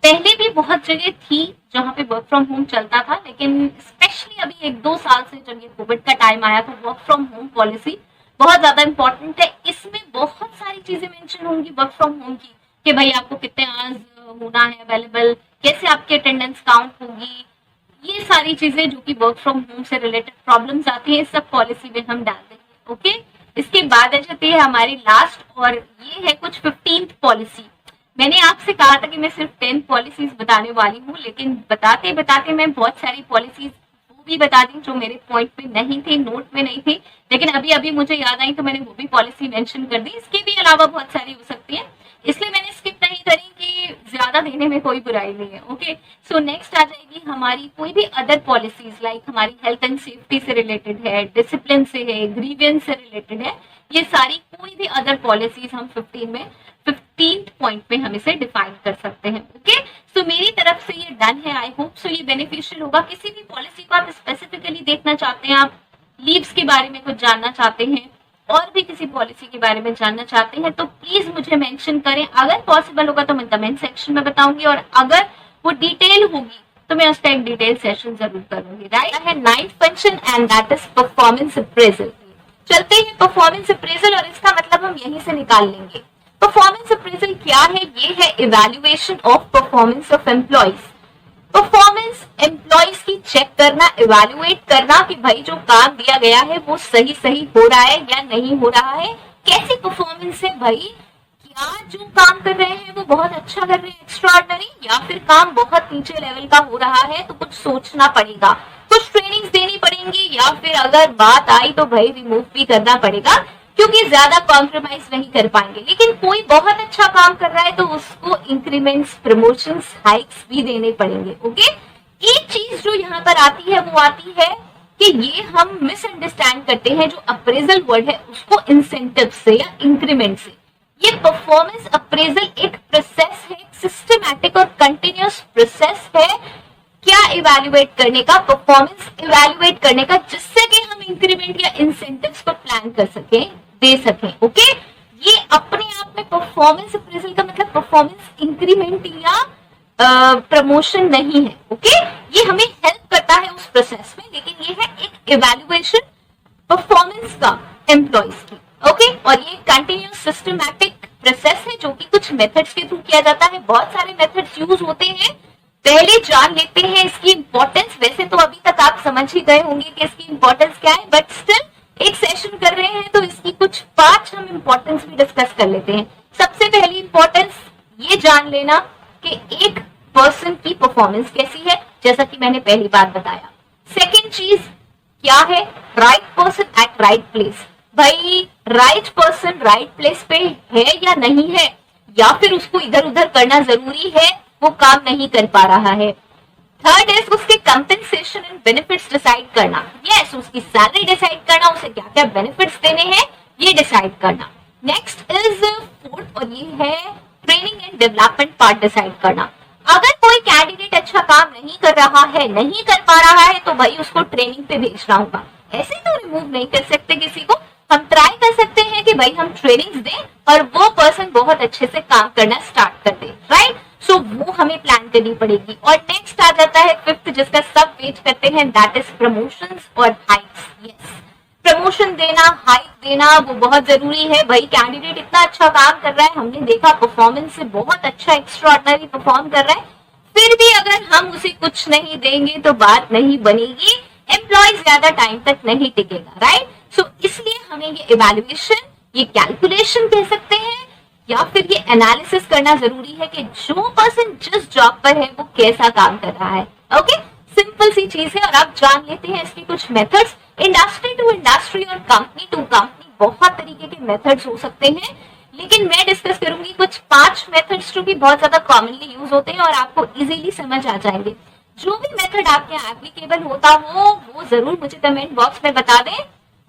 पहले भी बहुत जगह थी जहां पे वर्क फ्रॉम होम चलता था, लेकिन स्पेशली अभी 1-2 साल से जब ये कोविड का टाइम आया तो वर्क फ्रॉम होम पॉलिसी बहुत ज्यादा इंपॉर्टेंट है। इसमें बहुत सारी चीजें मेंशन होंगी वर्क फ्रॉम होम की, कि भाई आपको कितने आवर्स होना है अवेलेबल, कैसे आपकी अटेंडेंस काउंट होगी, ये सारी चीजें जो कि वर्क फ्रॉम होम से रिलेटेड प्रॉब्लम्स आती है, सब पॉलिसी में हम डाल देंगे। ओके, इसके बाद आ जाती है हमारी लास्ट, और ये है कुछ 15th पॉलिसी। मैंने आपसे कहा था कि मैं सिर्फ 10 पॉलिसीज बताने वाली हूँ, लेकिन बताते बताते मैं बहुत सारी पॉलिसीज वो भी बता दी जो मेरे पॉइंट में नहीं थी, नोट में नहीं थी, लेकिन अभी अभी मुझे याद आई तो मैंने वो भी पॉलिसी मेंशन कर दी। इसके भी अलावा बहुत सारी हो सकती है, इसलिए मैंने स्किप नहीं करी कि ज्यादा देने में कोई बुराई नहीं है। ओके, सो नेक्स्ट आ जाएगी हमारी कोई भी अदर पॉलिसीज, लाइक हमारी हेल्थ एंड सेफ्टी से रिलेटेड है, डिसिप्लिन से है, ग्रीवियंस से रिलेटेड है, ये सारी कोई भी अदर पॉलिसीज हम 15th पॉइंट में हम इसे डिफाइन कर सकते हैं। ओके, सो मेरी तरफ से ये डन है। आई होप सो ये बेनिफिशियल होगा। किसी भी पॉलिसी को आप स्पेसिफिकली देखना चाहते हैं, आप लीव्स के बारे में कुछ जानना चाहते हैं, और भी किसी पॉलिसी के बारे में जानना चाहते हैं, तो प्लीज मुझे मेंशन करें। अगर पॉसिबल होगा तो मैं कमेंट सेक्शन में बताऊंगी, और अगर वो डिटेल होगी तो मैं उसका एक डिटेल सेशन जरूर करूंगी। राइट है 9th function, and that is performance appraisal. चलते हैं परफॉर्मेंस अप्रेजल, और इसका मतलब हम यहीं से निकाल लेंगे। परफॉर्मेंस अप्रेजल क्या है? ये है evaluation of performance of employees. Performance employees की चेक करना, इवैल्यूएट करना कि भाई जो काम दिया गया है वो सही सही हो रहा है या नहीं हो रहा है, कैसी परफॉर्मेंस है भाई, क्या जो काम कर रहे हैं वो बहुत अच्छा कर रहे हैं, एक्स्ट्राऑर्डिनरी, या फिर काम बहुत नीचे लेवल का हो रहा है, तो कुछ सोचना पड़ेगा, कुछ ट्रेनिंग्स देनी पड़ेंगी, या फिर अगर बात आई तो भाई रिमूव भी करना पड़ेगा, क्योंकि ज्यादा कॉम्प्रोमाइज नहीं कर पाएंगे। लेकिन कोई बहुत अच्छा काम कर रहा है तो उसको इंक्रीमेंट्स, प्रमोशंस, हाइक्स भी देने पड़ेंगे। ओके, एक चीज जो यहाँ पर आती है वो आती है कि ये हम मिसअंडरस्टैंड करते हैं, जो अप्रेजल वर्ड है उसको इंसेंटिव से या इंक्रीमेंट से। ये परफॉर्मेंस अप्रेजल एक प्रोसेस है, सिस्टमैटिक और कंटिन्यूअस प्रोसेस है क्या इवैल्यूएट करने का, परफॉर्मेंस इवैल्यूएट करने का, जिससे कि हम इंक्रीमेंट या इंसेंटिव्स को प्लान कर सकें, दे सकें। ओके, ये अपने आप में परफॉर्मेंस अप्रेजल का मतलब परफॉर्मेंस इंक्रीमेंट या प्रमोशन नहीं है। ओके, ये हमें हेल्प करता है उस प्रोसेस में, लेकिन ये है एक इवैल्यूएशन परफॉर्मेंस का एम्प्लॉइज की। ओके, और ये कंटिन्यूअस सिस्टमैटिक प्रोसेस है जो कि कुछ मेथड्स के थ्रू किया जाता है। बहुत सारे मेथड्स यूज होते हैं, पहले जान लेते हैं इसकी इंपॉर्टेंस। वैसे तो अभी तक आप समझ ही गए होंगे कि इसकी इंपॉर्टेंस क्या है, बट स्टिल एक सेशन कर रहे हैं तो इसकी कुछ 5 हम इंपॉर्टेंस भी डिस्कस कर लेते हैं। सबसे पहली इंपॉर्टेंस ये जान लेना कि एक पर्सन की परफॉर्मेंस कैसी है, जैसा कि मैंने पहली बार बताया। सेकेंड चीज, क्या है? Right person at right place. भाई राइट पर्सन राइट प्लेस पे है या नहीं है, या फिर उसको इधर उधर करना जरूरी है, वो काम नहीं कर पा रहा है। थर्ड इज उसके कंपेंसेशन एंड बेनिफिट्स डिसाइड करना। यस, उसकी सैलरी डिसाइड करना, उसे क्या क्या बेनिफिट्स देने हैं ये डिसाइड करना। नेक्स्ट इज फोर्थ, और ये है training and development part decide करना। अगर कोई कैंडिडेट अच्छा काम नहीं कर रहा है, नहीं कर पा रहा है, तो भाई उसको ट्रेनिंग पे भेजना होगा। ऐसे तो रिमूव नहीं कर सकते किसी को, हम ट्राई कर सकते हैं कि भाई हम ट्रेनिंग्स दें और वो पर्सन बहुत अच्छे से काम करना स्टार्ट कर दे, राइट। सो वो हमें प्लान करनी पड़ेगी। और नेक्स्ट आ जाता है फिफ्थ, जिसका सब वेट करते हैं, दैट इज प्रमोशंस और हाइक्स। यस, प्रमोशन देना, हाइक देना वो बहुत जरूरी है। भाई कैंडिडेट इतना अच्छा काम कर रहा है, हमने देखा परफॉर्मेंस से बहुत अच्छा एक्स्ट्राऑर्डिनरी परफॉर्म कर रहा है, फिर भी अगर हम उसे कुछ नहीं देंगे तो बात नहीं बनेगी, एम्प्लॉय ज्यादा टाइम तक नहीं टिकेगा, राइट। सो इसलिए हमें ये इवैल्यूएशन, ये कैलकुलेशन कह सकते हैं, या फिर ये एनालिसिस करना जरूरी है कि जो पर्सन जिस जॉब पर है वो कैसा काम कर रहा है। ओके, सिंपल सी चीज है। और आप जान लेते हैं इसके कुछ मेथड्स। इंडस्ट्री टू इंडस्ट्री और कंपनी टू कंपनी बहुत तरीके के मेथड्स हो सकते हैं, लेकिन मैं डिस्कस करूंगी कुछ 5 मेथड्स जो कि बहुत ज्यादा कॉमनली यूज होते हैं और आपको इजीली समझ आ जाएंगे। जो भी मेथड आपके यहाँ एप्लीकेबल होता हो वो जरूर मुझे कमेंट बॉक्स में बता दें,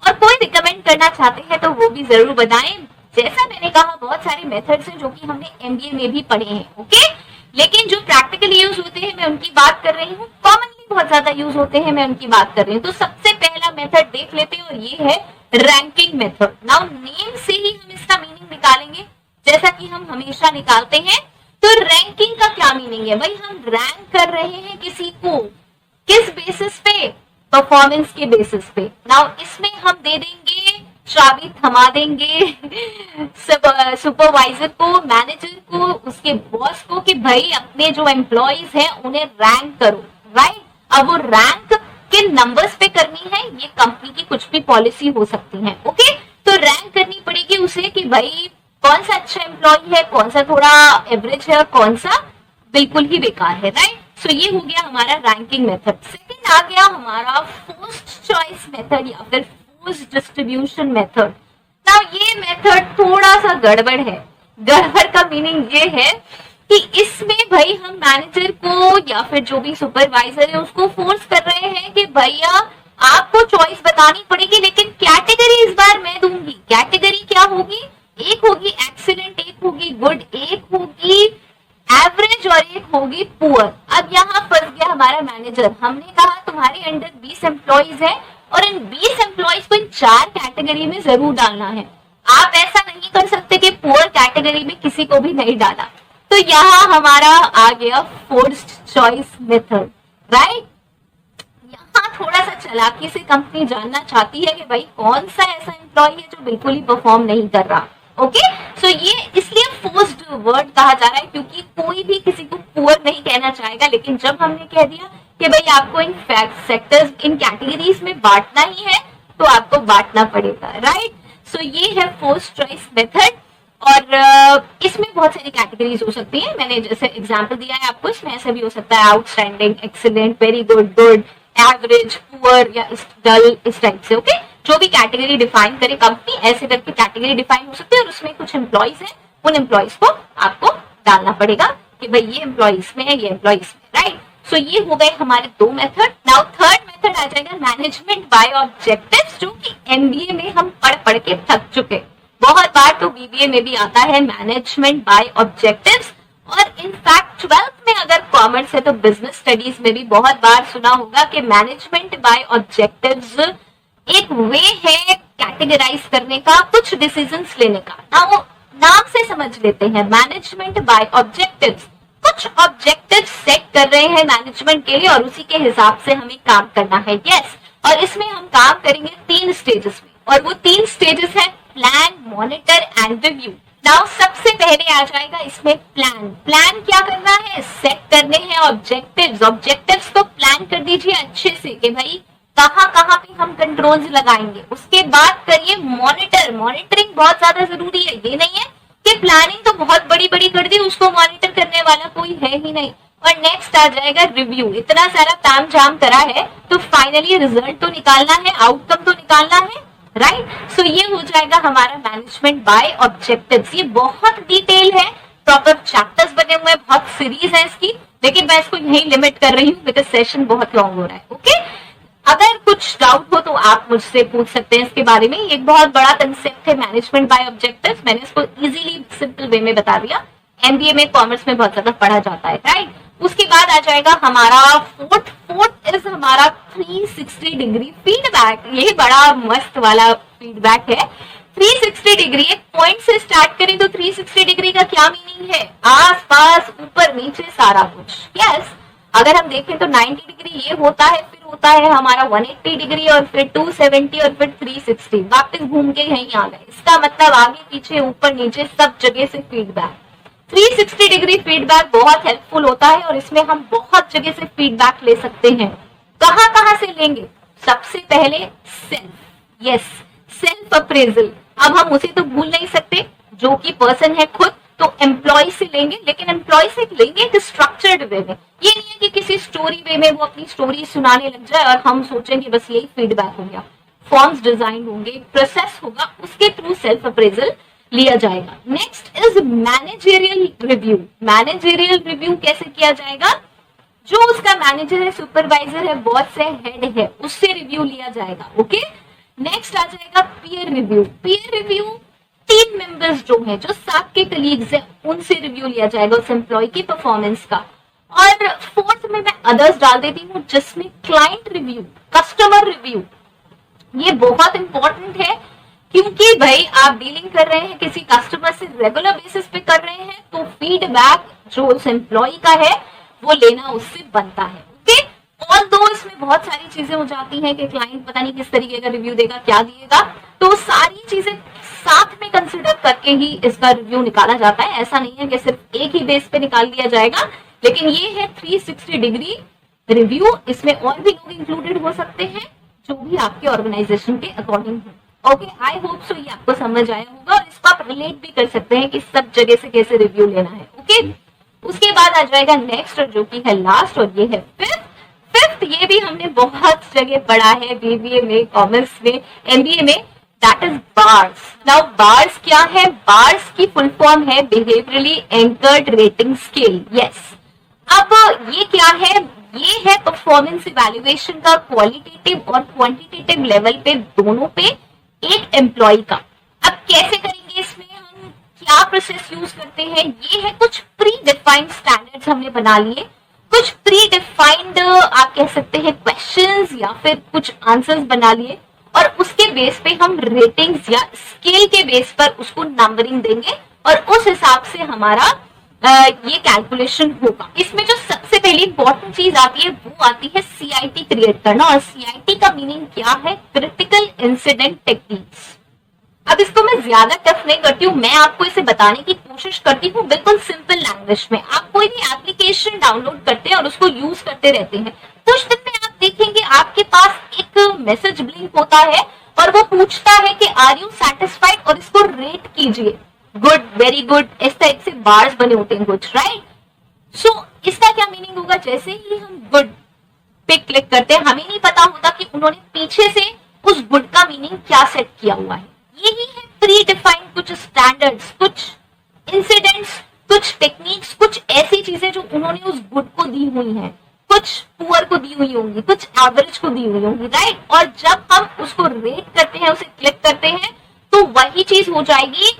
और कोई रिकमेंड करना चाहते हैं तो वो भी जरूर बताएं। जैसा मैंने कहा बहुत सारे मेथड्स हैं जो कि हमने एमबीए में भी पढ़े हैं, ओके, लेकिन जो प्रैक्टिकली यूज होते हैं मैं उनकी बात कर रही हूँ, कॉमनली बहुत ज्यादा यूज होते हैं मैं उनकी बात कर रही हूँ। तो सबसे पहला मेथड देख लेते हैं और ये है रैंकिंग मेथड। नाउ नेम से ही हम इसका मीनिंग निकालेंगे, जैसा कि हम हमेशा निकालते हैं। तो रैंकिंग का क्या मीनिंग है? भाई हम रैंक कर रहे हैं किसी को, किस बेसिस पे? परफॉर्मेंस के बेसिस पे। नाउ इसमें हम दे देंगे, चाबी थमा देंगे सुपरवाइजर को, मैनेजर को, उसके बॉस को कि भाई अपने जो एम्प्लॉइज हैं उन्हें रैंक करो, राइट। अब वो रैंक किन नंबर्स पे करनी है, ये कंपनी की कुछ भी पॉलिसी हो सकती है, ओके। तो रैंक करनी पड़ेगी उसे कि भाई कौन सा अच्छा एम्प्लॉय है, कौन सा थोड़ा एवरेज है और कौन सा बिल्कुल ही बेकार है, राइट। सो ये हो गया हमारा रैंकिंग मेथड। सेकंड आ गया हमारा फर्स्ट चॉइस मेथड या फिर फोर्स डिस्ट्रीब्यूशन मेथड। नाउ ये मेथड थोड़ा सा गड़बड़ है। गड़बड़ का मीनिंग ये है कि इसमें भाई हम मैनेजर को या फिर जो भी सुपरवाइजर है उसको फोर्स कर रहे हैं कि भैया आपको चॉइस बतानी पड़ेगी, लेकिन कैटेगरी इस बार मैं दूंगी। कैटेगरी क्या होगी? एक होगी एक्सीलेंट, एक होगी गुड, एक होगी एवरेज और एक होगी पुअर। अब यहाँ फंस गया हमारा मैनेजर। हमने कहा तुम्हारे अंडर 20 एम्प्लॉइज हैं और इन 20 एम्प्लॉइज को इन 4 कैटेगरी में जरूर डालना है। आप ऐसा नहीं कर सकते कि पुअर कैटेगरी में किसी को भी नहीं डाला। तो यहाँ हमारा आ गया फोर्स्ड चॉइस मेथड, राइट। यहाँ थोड़ा सा चालाकी से कंपनी जानना चाहती है कि भाई कौन सा ऐसा एम्प्लॉय है जो बिल्कुल ही परफॉर्म नहीं कर रहा, ओके। सो ये इसलिए फोर्स्ड वर्ड कहा जा रहा है क्योंकि कोई भी किसी को पुअर नहीं कहना चाहेगा, लेकिन जब हमने कह दिया कि भाई आपको इन सेक्टर्स, इन कैटेगरीज में बांटना ही है तो आपको बांटना पड़ेगा, राइट। सो ये है फोर्स्ड चॉइस मेथड। और इसमें बहुत सारी कैटेगरीज हो सकती हैं। मैंने जैसे एग्जांपल दिया है आपको, इसमें ऐसा भी हो सकता है outstanding, excellent, very good, good, average, poor या डल, इस टाइप से, ओके। जो भी कैटेगरी डिफाइन करे कंपनी, ऐसे करके कैटेगरी डिफाइन हो सकती है और उसमें कुछ एम्प्लॉइज हैं, उन एम्प्लॉइज को आपको डालना पड़ेगा कि भाई ये एम्प्लॉइज में है, ये एम्प्लॉइज में, राइट। सो ये हो गए हमारे 2 मेथड। नाउ थर्ड मेथड आ जाएगा मैनेजमेंट बाय ऑब्जेक्टिव्स, जो कि एमबीए में हम पढ़ के थक चुके। बहुत बार तो बीबीए में भी आता है मैनेजमेंट बाय ऑब्जेक्टिव्स, और इनफैक्ट 12th में अगर कॉमर्स है तो बिजनेस स्टडीज में भी बहुत बार सुना होगा कि मैनेजमेंट बाय ऑब्जेक्टिव्स एक वे है कैटेगराइज करने का, कुछ डिसीजंस लेने का। ना वो नाम से समझ लेते हैं, मैनेजमेंट बाय ऑब्जेक्टिव्स। कुछ ऑब्जेक्टिव्स सेट कर रहे हैं मैनेजमेंट के लिए और उसी के हिसाब से हमें काम करना है, यस। और इसमें हम काम करेंगे 3 स्टेजेस में, और वो 3 स्टेजेस है plan, monitor and review. Now सबसे पहले आ जाएगा इसमें प्लान। प्लान क्या करना है? सेट करने हैं ऑब्जेक्टिव्स। ऑब्जेक्टिव्स को प्लान कर दीजिए अच्छे से कि भाई कहाँ कहाँ पे हम कंट्रोल्स लगाएंगे। उसके बाद करिए मॉनिटर। मॉनिटरिंग बहुत ज्यादा जरूरी है। ये नहीं है कि प्लानिंग तो बहुत बड़ी बड़ी कर दी, उसको मॉनिटर करने वाला कोई है ही नहीं। और नेक्स्ट आ जाएगा रिव्यू। इतना सारा ताम झाम करा है तो फाइनली रिजल्ट तो निकालना है, आउटकम तो निकालना है, राइट। सो ये हो जाएगा हमारा मैनेजमेंट बाय ऑब्जेक्टिव्स। ये बहुत डिटेल है, प्रॉपर चैप्टर्स बने हुए हैं, बहुत सीरीज है इसकी, लेकिन मैं इसको यही लिमिट कर रही हूँ बिकॉज सेशन बहुत लॉन्ग हो रहा है। ओके, अगर कुछ डाउट हो तो आप मुझसे पूछ सकते हैं इसके बारे में। एक बहुत बड़ा कंसेप्ट है मैनेजमेंट बाय ऑब्जेक्टिव्स, मैंने इसको इजीली सिंपल वे में बता दिया। एमबीए में, कॉमर्स में बहुत ज्यादा पढ़ा जाता है, राइट। उसके बाद आ जाएगा हमारा फोर्थ इज हमारा 360 डिग्री फीडबैक। ये बड़ा मस्त वाला फीडबैक है। 360 डिग्री, एक पॉइंट से स्टार्ट करें तो 360 डिग्री का क्या मीनिंग है? आस पास, ऊपर नीचे, सारा कुछ। यस, अगर हम देखें तो 90 डिग्री ये होता है, फिर होता है हमारा 180 डिग्री और फिर 270 और फिर 360, वापस घूम के यहीं आ गए। इसका मतलब आगे पीछे, ऊपर नीचे, सब जगह से फीडबैक। 360 डिग्री फीडबैक बहुत हेल्पफुल होता है और इसमें हम बहुत जगह से फीडबैक ले सकते हैं। कहां कहां से लेंगे? सबसे पहले सेल्फ, यस, सेल्फ अप्रेजल। अब हम उसे तो भूल नहीं सकते, जो कि पर्सन है खुद, तो एम्प्लॉय से लेंगे, लेकिन एम्प्लॉय से लेंगे एक स्ट्रक्चर्ड वे में। ये नहीं है कि किसी स्टोरी वे में वो अपनी स्टोरी सुनाने लग जाए और हम सोचेंगे बस यही फीडबैक हो गया। फॉर्म्स डिजाइन होंगे, प्रोसेस होगा, उसके थ्रू सेल्फ अप्रेजल लिया जाएगा। Next is managerial review. Managerial review कैसे किया जाएगा? जो उसका मैनेजर है, सुपरवाइजर है, बॉस है, हेड है, उससे रिव्यू लिया जाएगा। ओके, नेक्स्ट आ जाएगा peer review. Peer review team members जो है, जो साथ के कलीग्स हैं, उनसे रिव्यू लिया जाएगा उस एम्प्लॉय की परफॉर्मेंस का। और फोर्थ में मैं अदर्स डाल देती हूँ, जिसमें क्लाइंट रिव्यू, कस्टमर रिव्यू। ये बहुत इंपॉर्टेंट है क्योंकि भाई आप डीलिंग कर रहे हैं किसी कस्टमर से, रेगुलर बेसिस पे कर रहे हैं, तो फीडबैक जो उस एम्प्लॉय का है वो लेना उससे बनता है। ओके, ऑल दो इसमें बहुत सारी चीजें हो जाती हैं कि क्लाइंट पता नहीं किस तरीके का रिव्यू देगा, क्या दिएगा, तो सारी चीजें साथ में कंसिडर करके ही इसका रिव्यू निकाला जाता है। ऐसा नहीं है कि सिर्फ एक ही बेस पे निकाल दिया जाएगा, लेकिन ये है 360 डिग्री रिव्यू। इसमें और भी लोग इंक्लूडेड हो सकते हैं जो भी आपके ऑर्गेनाइजेशन के अकॉर्डिंग हो। ओके, आई होप सो ये आपको समझ आया होगा और इसको आप रिलेट भी कर सकते हैं कि सब जगह से कैसे रिव्यू लेना है। ओके, उसके बाद आ जाएगा नेक्स्ट, जो कि है लास्ट, और ये है फिफ्थ। ये भी हमने बहुत जगह पढ़ा है, बीबीए में, कॉमर्स में, एमबीए में, that is bars. Now bars क्या है? बार्स की फुल फॉर्म है behaviourally anchored rating scale. Yes, अब ये क्या है? ये है परफॉर्मेंस इवैल्यूएशन का क्वालिटेटिव और क्वांटिटेटिव लेवल पे, दोनों पे एक एम्प्लॉय का। अब कैसे करेंगे? इसमें हम क्या प्रोसेस यूज करते हैं? ये है कुछ प्री डिफाइंड स्टैंडर्ड्स हमने बना लिए, कुछ प्री डिफाइंड आप कह सकते हैं क्वेश्चंस या फिर कुछ आंसर्स बना लिए, और उसके बेस पे हम रेटिंग्स या स्केल के बेस पर उसको नंबरिंग देंगे और उस हिसाब से हमारा ये कैलकुलेशन होगा। इसमें जो सबसे पहली इंपॉर्टेंट चीज आती है वो आती है CIT क्रिएट करना। और CIT का मीनिंग क्या है? Critical incident techniques. अब इसको मैं ज्यादा टफ नहीं करती हूँ, मैं आपको इसे बताने की कोशिश करती हूँ बिल्कुल सिंपल लैंग्वेज में। आप कोई भी एप्लीकेशन डाउनलोड करते हैं और उसको यूज करते रहते हैं, कुछ दिन में आप देखेंगे आपके पास एक मैसेज ब्लिंक होता है और वो पूछता है कि आर यू सेटिस्फाइड, और इसको रेट कीजिए, गुड, वेरी गुड, इस टाइप से बार्स बने होते हैं कुछ, राइट। सो इसका क्या मीनिंग होगा? जैसे ही हम गुड पे क्लिक करते हैं, हमें नहीं पता होता कि उन्होंने पीछे से उस गुड का मीनिंग क्या सेट किया हुआ है। यही है प्री डिफाइंड कुछ स्टैंडर्ड्स, कुछ इंसिडेंट्स, कुछ टेक्निक्स, कुछ ऐसी चीजें जो उन्होंने उस गुड को दी हुई हैं, कुछ पुअर को दी हुई होंगी, कुछ एवरेज को दी हुई होंगी, राइट। और जब हम उसको रेट करते हैं, उसे क्लिक करते हैं, तो वही चीज हो जाएगी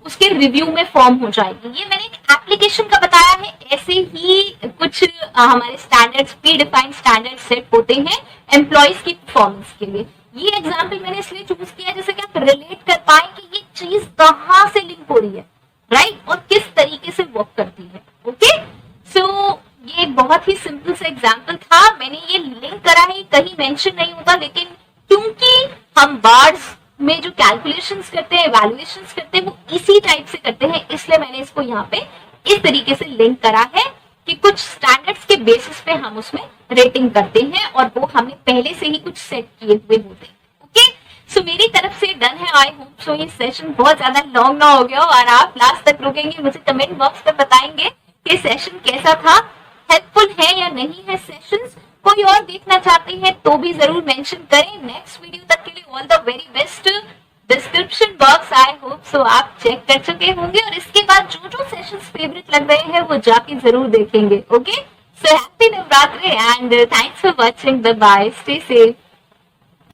उसके रिव्यू में फॉर्म हो जाएगी। ये मैंने एक एप्लीकेशन का बताया है, ऐसे ही कुछ हमारे standards, pre defined standard set होते हैं एम्प्लॉइज की परफॉर्मेंस के लिए। ये एग्जाम्पल मैंने इसलिए चूज किया जैसे कि आप रिलेट कर पाए कि ये चीज कहाँ से लिंक हो रही है, राइट, और किस तरीके से वर्क करती है। ओके, सो ये एक बहुत ही सिंपल सा एग्जाम्पल था, मैंने ये लिंक करा है, कहीं मेंशन नहीं होता, लेकिन क्योंकि हम बार्स में जो कैलकुलेशंस करते हैं, इवैल्यूएशंस करते हैं, वो इसी टाइप से करते हैं, इसलिए मैंने इसको यहाँ पे इस तरीके से लिंक करा है कि कुछ स्टैंडर्ड्स के बेसिस पे हम उसमें रेटिंग करते हैं और वो हमने पहले से ही कुछ सेट किए हुए होते हैं। ओके, सो मेरी तरफ से डन है। आई होप सो ये सेशन बहुत ज्यादा लॉन्ग ना हो गया और आप लास्ट तक रुकेंगे, मुझे कमेंट बॉक्स पे बताएंगे कि सेशन कैसा था। हेल्पफुल है या नहीं है सेशंस, कोई और देखना चाहते हैं तो भी जरूर मेंशन करें। नेक्स्ट वीडियो तक के लिए all the very best. Description box I hope so आप चेक कर चुके होंगे और इसके बाद जो जो सेशंस फेवरेट लग रहे हैं वो जाके जरूर देखेंगे। Okay, so happy Navratri and thanks for watching. Bye bye, stay safe.